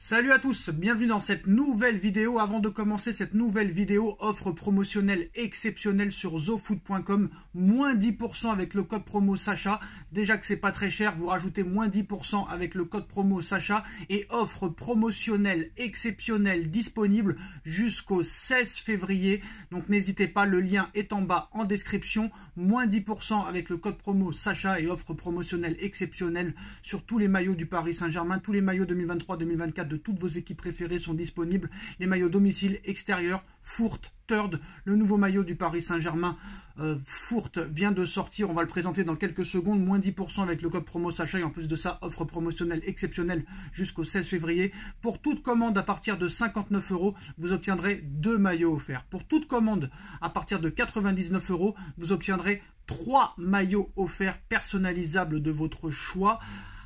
Salut à tous, bienvenue dans cette nouvelle vidéo. Avant de commencer cette nouvelle vidéo, offre promotionnelle exceptionnelle sur zofoot.com, moins 10% avec le code promo Sacha. Déjà que c'est pas très cher, vous rajoutez moins 10% avec le code promo Sacha et offre promotionnelle exceptionnelle disponible jusqu'au 16 février. Donc n'hésitez pas, le lien est en bas en description. Moins 10% avec le code promo Sacha et offre promotionnelle exceptionnelle sur tous les maillots du Paris Saint-Germain, tous les maillots 2023-2024 de toutes vos équipes préférées sont disponibles. Les maillots domicile, extérieur, Furt, Third, le nouveau maillot du Paris Saint-Germain, Furt vient de sortir, on va le présenter dans quelques secondes, moins 10% avec le code promo Sacha et en plus de ça, offre promotionnelle exceptionnelle jusqu'au 16 février. Pour toute commande à partir de 59 €, vous obtiendrez 2 maillots offerts. Pour toute commande à partir de 99 €, vous obtiendrez 3 maillots offerts personnalisables de votre choix,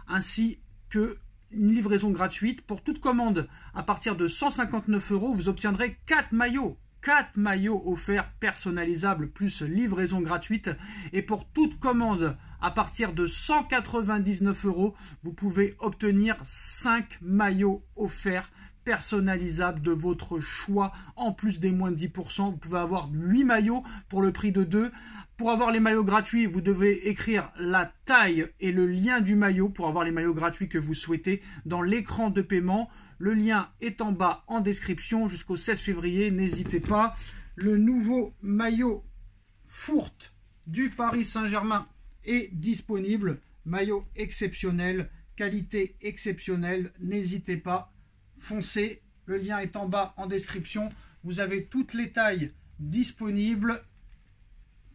ainsi que une livraison gratuite. Pour toute commande à partir de 159 €, vous obtiendrez 4 maillots. 4 maillots offerts personnalisables plus livraison gratuite. Et pour toute commande à partir de 199 €, vous pouvez obtenir 5 maillots offerts personnalisables de votre choix. En plus des moins de 10%, vous pouvez avoir 8 maillots pour le prix de 2. Pour avoir les maillots gratuits, vous devez écrire la taille et le lien du maillot pour avoir les maillots gratuits que vous souhaitez dans l'écran de paiement. Le lien est en bas en description jusqu'au 16 février. N'hésitez pas. Le nouveau maillot Furt du Paris Saint-Germain est disponible. Maillot exceptionnel, qualité exceptionnelle. N'hésitez pas. Foncez. Le lien est en bas en description. Vous avez toutes les tailles disponibles.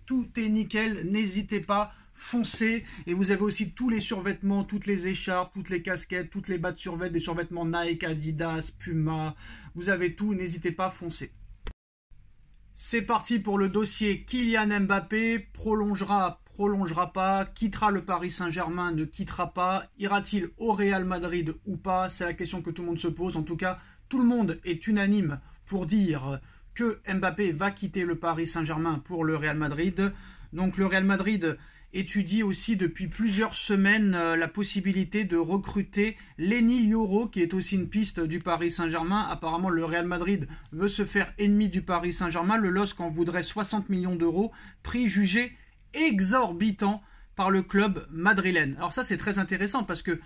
Tout est nickel, n'hésitez pas, foncez. Et vous avez aussi tous les survêtements, toutes les écharpes, toutes les casquettes, toutes les bas de survêt, des survêtements Nike, Adidas, Puma. Vous avez tout, n'hésitez pas, foncez. C'est parti pour le dossier Kylian Mbappé. Prolongera pas, quittera le Paris Saint-Germain, ne quittera pas. Ira-t-il au Real Madrid ou pas? C'est la question que tout le monde se pose. En tout cas, tout le monde est unanime pour dire que Mbappé va quitter le Paris Saint-Germain pour le Real Madrid. Donc le Real Madrid étudie aussi depuis plusieurs semaines la possibilité de recruter Leny Yoro, qui est aussi une piste du Paris Saint-Germain. Apparemment, le Real Madrid veut se faire ennemi du Paris Saint-Germain. Le LOSC en voudrait 60 millions €, prix jugé exorbitant par le club madrilène. Alors ça, c'est très intéressant parce que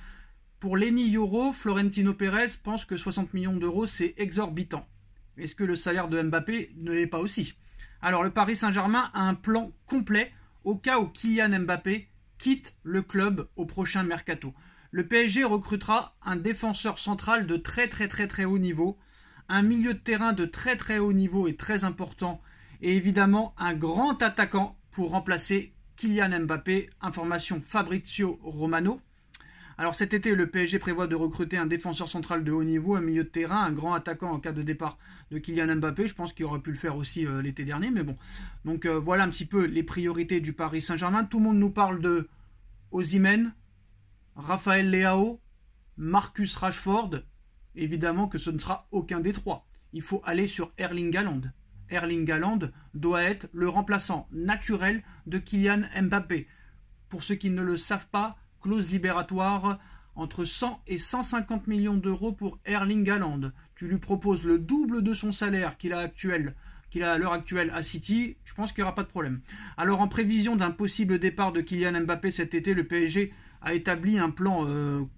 pour Leny Yoro, Florentino Pérez pense que 60 millions €, c'est exorbitant. Est-ce que le salaire de Mbappé ne l'est pas aussi? Alors le Paris Saint-Germain a un plan complet au cas où Kylian Mbappé quitte le club au prochain mercato. Le PSG recrutera un défenseur central de très haut niveau, un milieu de terrain de très haut niveau et très important, et évidemment un grand attaquant pour remplacer Kylian Mbappé. Information Fabrizio Romano. Alors cet été, le PSG prévoit de recruter un défenseur central de haut niveau, un milieu de terrain, un grand attaquant en cas de départ de Kylian Mbappé. Je pense qu'il aurait pu le faire aussi l'été dernier, mais bon. Donc voilà un petit peu les priorités du Paris Saint-Germain. Tout le monde nous parle de Osimhen, Raphaël Leao, Marcus Rashford. Évidemment que ce ne sera aucun des trois. Il faut aller sur Erling Haaland. Erling Haaland doit être le remplaçant naturel de Kylian Mbappé. Pour ceux qui ne le savent pas, clause libératoire entre 100 et 150 millions € pour Erling Haaland. Tu lui proposes le double de son salaire qu'il a à l'heure actuelle à City, je pense qu'il n'y aura pas de problème. Alors en prévision d'un possible départ de Kylian Mbappé cet été, le PSG a établi un plan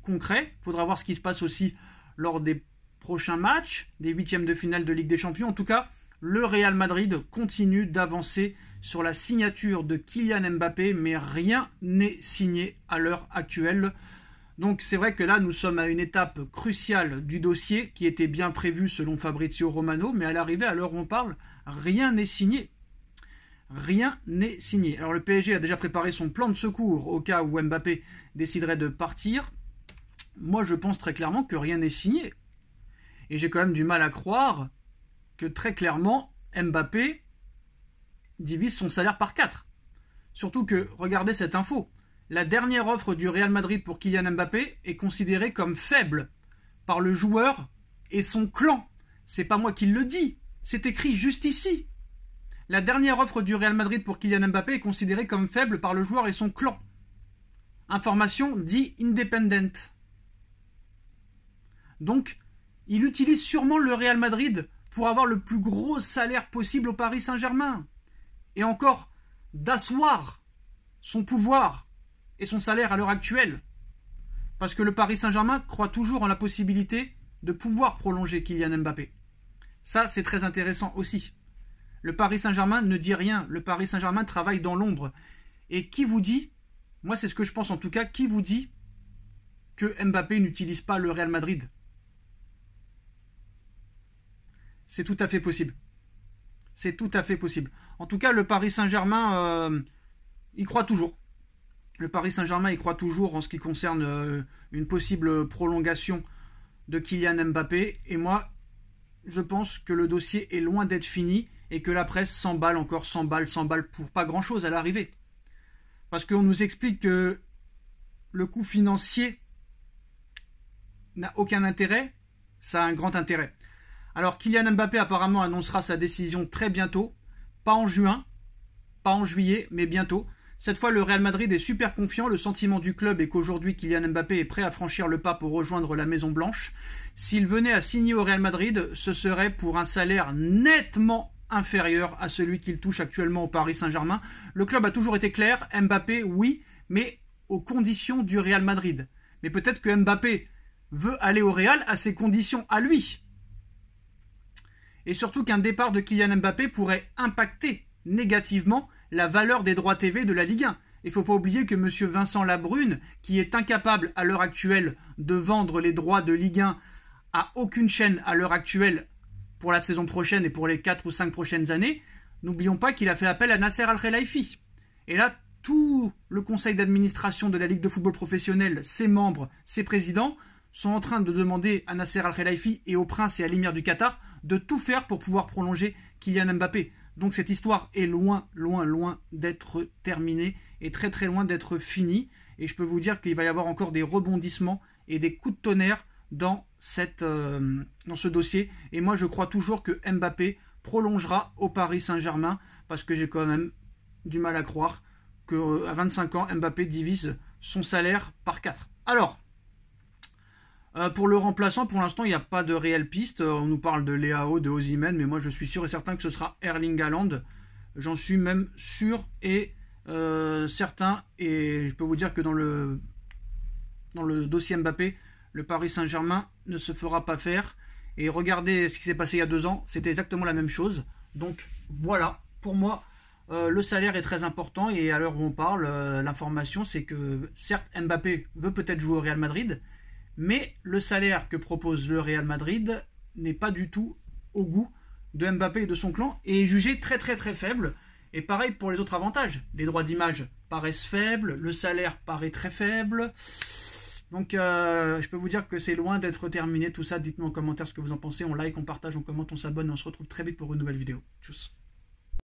concret. Il faudra voir ce qui se passe aussi lors des prochains matchs, des huitièmes de finale de Ligue des Champions. En tout cas, le Real Madrid continue d'avancer sur la signature de Kylian Mbappé, mais rien n'est signé à l'heure actuelle. Donc c'est vrai que là, nous sommes à une étape cruciale du dossier qui était bien prévue selon Fabrizio Romano, mais à l'arrivée, à l'heure où on parle, rien n'est signé. Rien n'est signé. Alors le PSG a déjà préparé son plan de secours au cas où Mbappé déciderait de partir. Moi, je pense très clairement que rien n'est signé. Et j'ai quand même du mal à croire que très clairement, Mbappé divise son salaire par 4. Surtout que, regardez cette info, la dernière offre du Real Madrid pour Kylian Mbappé est considérée comme faible par le joueur et son clan. C'est pas moi qui le dis, c'est écrit juste ici. La dernière offre du Real Madrid pour Kylian Mbappé est considérée comme faible par le joueur et son clan. Information dit Independent. Donc, il utilise sûrement le Real Madrid pour avoir le plus gros salaire possible au Paris Saint-Germain. Et encore, d'asseoir son pouvoir et son salaire à l'heure actuelle. Parce que le Paris Saint-Germain croit toujours en la possibilité de pouvoir prolonger Kylian Mbappé. Ça, c'est très intéressant aussi. Le Paris Saint-Germain ne dit rien. Le Paris Saint-Germain travaille dans l'ombre. Et qui vous dit, moi c'est ce que je pense en tout cas, qui vous dit que Mbappé n'utilise pas le Real Madrid? C'est tout à fait possible. C'est tout à fait possible. En tout cas, le Paris Saint-Germain, il croit toujours. Le Paris Saint-Germain, il croit toujours en ce qui concerne une possible prolongation de Kylian Mbappé. Et moi, je pense que le dossier est loin d'être fini et que la presse s'emballe encore, s'emballe pour pas grand-chose à l'arrivée. Parce qu'on nous explique que le coût financier n'a aucun intérêt, ça a un grand intérêt. Alors Kylian Mbappé apparemment annoncera sa décision très bientôt, pas en juin, pas en juillet, mais bientôt. Cette fois, le Real Madrid est super confiant. Le sentiment du club est qu'aujourd'hui, Kylian Mbappé est prêt à franchir le pas pour rejoindre la Maison Blanche. S'il venait à signer au Real Madrid, ce serait pour un salaire nettement inférieur à celui qu'il touche actuellement au Paris Saint-Germain. Le club a toujours été clair, Mbappé, oui, mais aux conditions du Real Madrid. Mais peut-être que Mbappé veut aller au Real à ses conditions à lui. Et surtout qu'un départ de Kylian Mbappé pourrait impacter négativement la valeur des droits TV de la Ligue 1. Il ne faut pas oublier que M. Vincent Labrune, qui est incapable à l'heure actuelle de vendre les droits de Ligue 1 à aucune chaîne à l'heure actuelle pour la saison prochaine et pour les 4 ou 5 prochaines années, n'oublions pas qu'il a fait appel à Nasser Al-Khelaifi. Et là, tout le conseil d'administration de la Ligue de football professionnel, ses membres, ses présidents, sont en train de demander à Nasser Al-Khelaifi et au prince et à l'émir du Qatar de tout faire pour pouvoir prolonger Kylian Mbappé. Donc cette histoire est loin d'être terminée et très très loin d'être finie. Et je peux vous dire qu'il va y avoir encore des rebondissements et des coups de tonnerre dans ce dossier. Et moi je crois toujours que Mbappé prolongera au Paris Saint-Germain parce que j'ai quand même du mal à croire qu'à 25 ans, Mbappé divise son salaire par 4. Alors, pour le remplaçant, pour l'instant, il n'y a pas de réelle piste. On nous parle de Leao, de Osimhen, mais moi je suis sûr et certain que ce sera Erling Haaland. J'en suis même sûr et certain. Et je peux vous dire que dans le dossier Mbappé, le Paris Saint-Germain ne se fera pas faire. Et regardez ce qui s'est passé il y a 2 ans, c'était exactement la même chose. Donc voilà, pour moi, le salaire est très important. Et à l'heure où on parle, l'information c'est que certes Mbappé veut peut-être jouer au Real Madrid, mais le salaire que propose le Real Madrid n'est pas du tout au goût de Mbappé et de son clan et est jugé très très très faible. Et pareil pour les autres avantages. Les droits d'image paraissent faibles, le salaire paraît très faible. Donc je peux vous dire que c'est loin d'être terminé tout ça. Dites-moi en commentaire ce que vous en pensez. On like, on partage, on commente, on s'abonne. On se retrouve très vite pour une nouvelle vidéo. Tchuss.